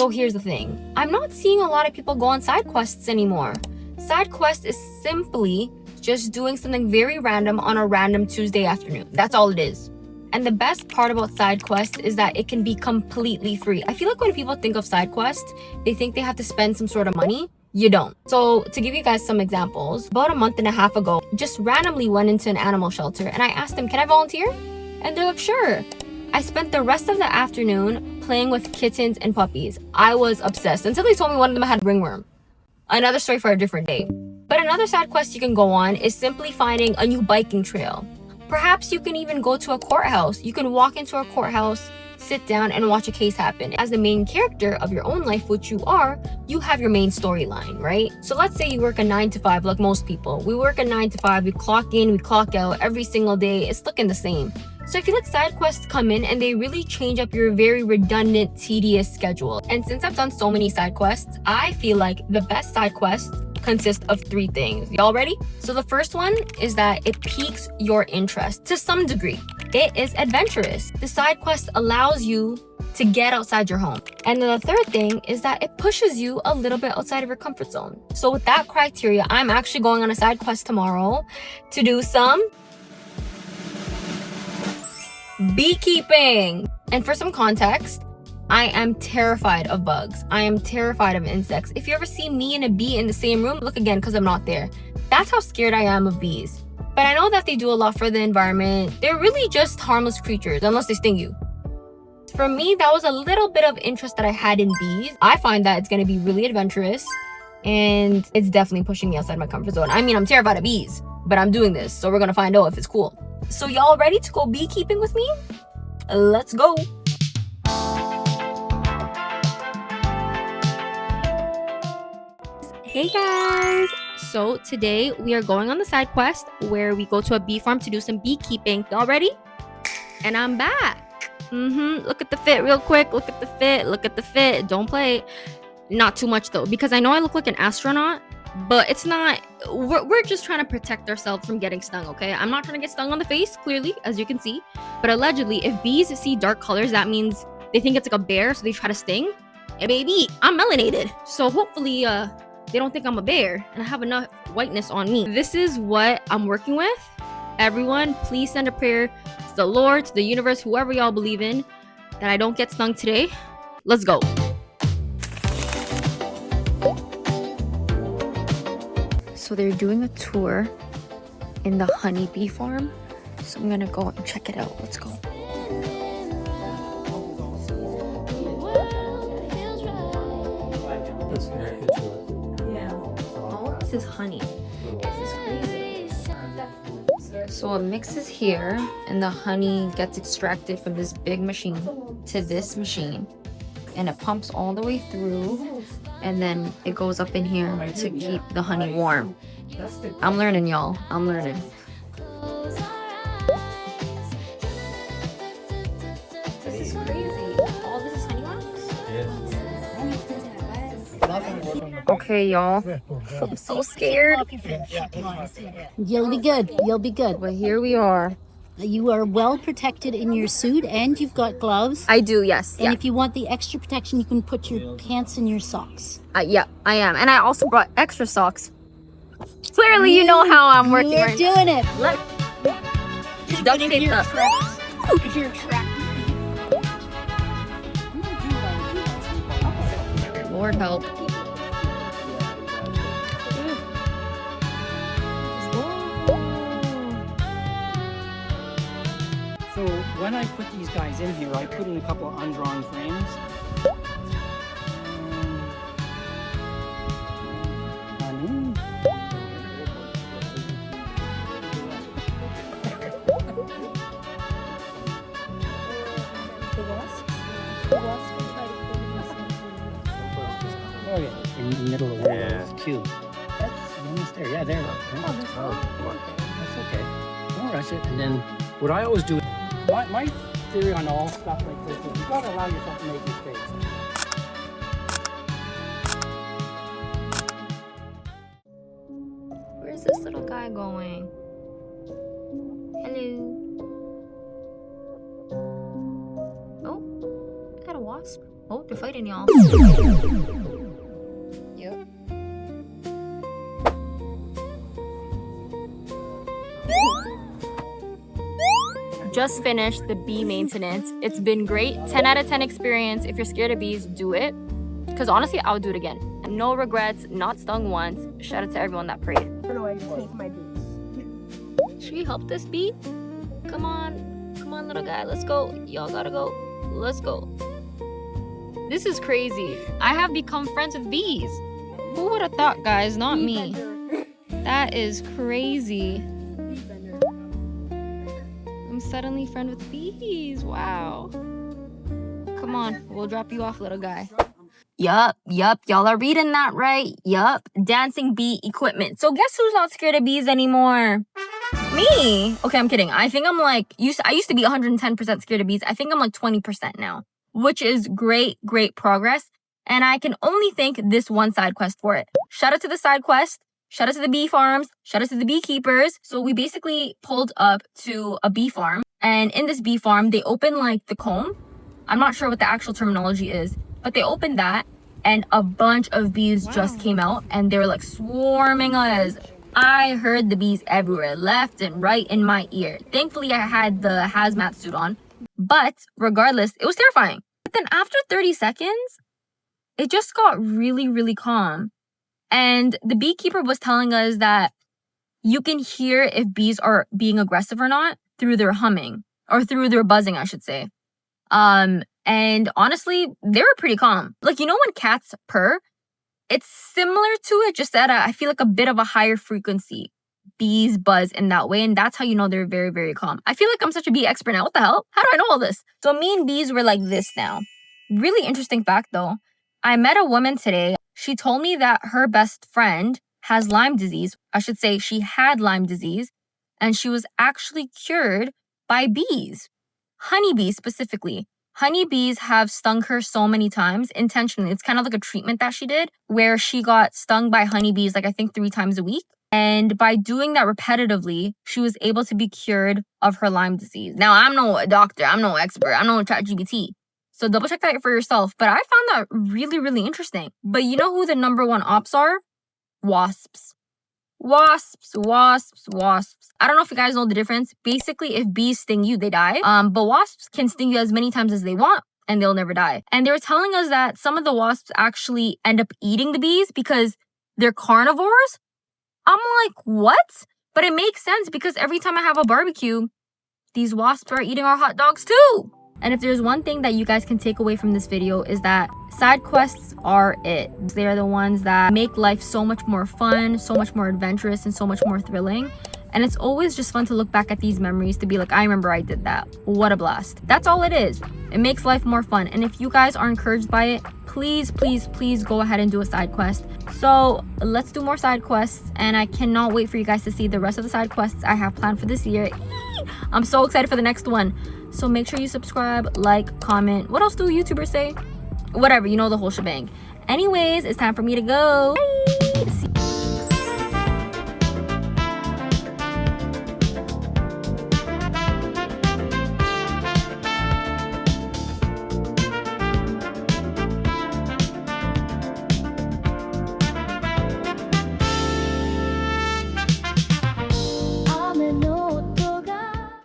So here's the thing. I'm not seeing a lot of people go on side quests anymore. Side quest is simply just doing something very random on a random Tuesday afternoon. That's all it is. And the best part about side quests is that it can be completely free. I feel like when people think of side quests, they think they have to spend some sort of money. You don't. So to give you guys some examples, about a month and a half ago, just randomly went into an animal shelter and I asked them, can I volunteer? And they're like, sure. I spent the rest of the afternoon playing with kittens and puppies. I was obsessed until they told me one of them had ringworm. Another story for a different day. But another side quest you can go on is simply finding a new biking trail. Perhaps you can even go to a courthouse. You can walk into a courthouse, sit down and watch a case happen. As the main character of your own life, which you are, you have your main storyline, right? So let's say you work a 9 to 5 like most people. We work a 9 to 5, we clock in, we clock out every single day. It's looking the same. So I feel like side quests come in and they really change up your very redundant, tedious schedule. And since I've done so many side quests, I feel like the best side quests consist of 3 things. Y'all ready? So the first one is that it piques your interest to some degree. It is adventurous. The side quest allows you to get outside your home. And then the third thing is that it pushes you a little bit outside of your comfort zone. So with that criteria, I'm actually going on a side quest tomorrow to do some beekeeping. And for some context, I am terrified of bugs. I am terrified of insects. If you ever see me and a bee in the same room, look again because I'm not there. That's how scared I am of bees. But I know that they do a lot for the environment. They're really just harmless creatures unless they sting you. For me, that was a little bit of interest that I had in bees. I find that it's going to be really adventurous and it's definitely pushing me outside my comfort zone. I mean, I'm terrified of bees, but I'm doing this, so we're going to find out if it's cool. So y'all ready to go beekeeping with me? Let's go. Hey guys! So today we are going on the side quest where we go to a bee farm to do some beekeeping. Y'all ready? And I'm back. Look at the fit real quick. Look at the fit. Look at the fit. Don't play. Not too much though, because I know I look like an astronaut, but it's not. We're just trying to protect ourselves from getting stung, okay? I'm not trying to get stung on the face, clearly, as you can see. But allegedly, if bees see dark colors, that means they think it's like a bear, so they try to sting. And baby, I'm melanated. So hopefully, they don't think I'm a bear and I have enough whiteness on me. This is what I'm working with. Everyone, please send a prayer to the Lord, to the universe, whoever y'all believe in, that I don't get stung today. Let's go. So they're doing a tour in the honeybee farm. So I'm gonna go and check it out. Let's go. This is honey. This is crazy. So it mixes here and the honey gets extracted from this big machine to this machine and it pumps all the way through and then it goes up in here to keep the honey warm. I'm learning, y'all. I'm learning. This is crazy. All this is honey wax? Okay, y'all. I'm so scared. You'll be good. You'll be good. But here we are. You are well protected in your suit and you've got gloves. I do, yes. And if you want the extra protection, you can put your pants in your socks. Yeah, I am. And I also brought extra socks. Clearly, you know how I'm working You're right doing it. Duct tape up. Lord help. So when I put these guys in here, I put in a couple of undrawn frames. Oh yeah, in the middle of one of those two. That's almost there. Yeah, there. That's okay. Don't rush it. And then what I always do, my theory on all stuff like this is you've got to allow yourself to make mistakes. Where's this little guy going? Hello. Oh, is that a wasp? Oh, they're fighting, y'all. Yep. Just finished the bee maintenance. It's been great. 10 out of 10 experience. If you're scared of bees, do it. Because honestly, I would do it again. No regrets, not stung once. Shout out to everyone that prayed. How do I take my bees? Should we help this bee? Come on, little guy, let's go. Y'all gotta go. Let's go. This is crazy. I have become friends with bees. Who would have thought, guys? Not me. That is crazy. I'm suddenly friend with bees. Wow. Come on, we'll drop you off, little guy. Yup. Y'all are reading that right. Yup. Dancing bee equipment. So guess who's not scared of bees anymore? Me. Okay, I'm kidding. I think I'm like, I used to be 110% scared of bees. I think I'm like 20% now, which is great progress. And I can only thank this one side quest for it. Shout out to the side quest. Shout out to the bee farms. Shout out to the beekeepers. So we basically pulled up to a bee farm. And in this bee farm, they opened like the comb. I'm not sure what the actual terminology is, but they opened that and a bunch of bees just came out and they were like swarming us. I heard the bees everywhere, left and right in my ear. Thankfully, I had the hazmat suit on, but regardless, it was terrifying. But then after 30 seconds, it just got really calm. And the beekeeper was telling us that you can hear if bees are being aggressive or not through their humming or through their buzzing, I should say. And honestly, they were pretty calm. Like, you know when cats purr? It's similar to it, just at I feel like a bit of a higher frequency. Bees buzz in that way, and that's how you know they're very calm. I feel like I'm such a bee expert now. What the hell? How do I know all this? So me and bees were like this now. Really interesting fact though. I met a woman today. She told me that her best friend has Lyme disease. I should say she had Lyme disease, and she was actually cured by bees. Honeybees specifically. Honeybees have stung her so many times intentionally. It's kind of like a treatment that she did where she got stung by honeybees like I think 3 times a week. And by doing that repetitively, she was able to be cured of her Lyme disease. Now, I'm no doctor. I'm no expert. I'm no ChatGPT. So double check that for yourself. But I found that really interesting. But you know who the #1 ops are? Wasps. Wasps. I don't know if you guys know the difference. Basically, if bees sting you, they die. But wasps can sting you as many times as they want and they'll never die. And they were telling us that some of the wasps actually end up eating the bees because they're carnivores. I'm like, what? But it makes sense because every time I have a barbecue, these wasps are eating our hot dogs too. And if there's one thing that you guys can take away from this video is that side quests are it. They are the ones that make life so much more fun, so much more adventurous, and so much more thrilling. And it's always just fun to look back at these memories to be like, I remember I did that. What a blast. That's all it is. It makes life more fun. And if you guys are encouraged by it, please go ahead and do a side quest. So let's do more side quests. And I cannot wait for you guys to see the rest of the side quests I have planned for this year. I'm so excited for the next one. So make sure you subscribe, like, comment. What else do YouTubers say? Whatever, you know the whole shebang. Anyways, it's time for me to go. Bye.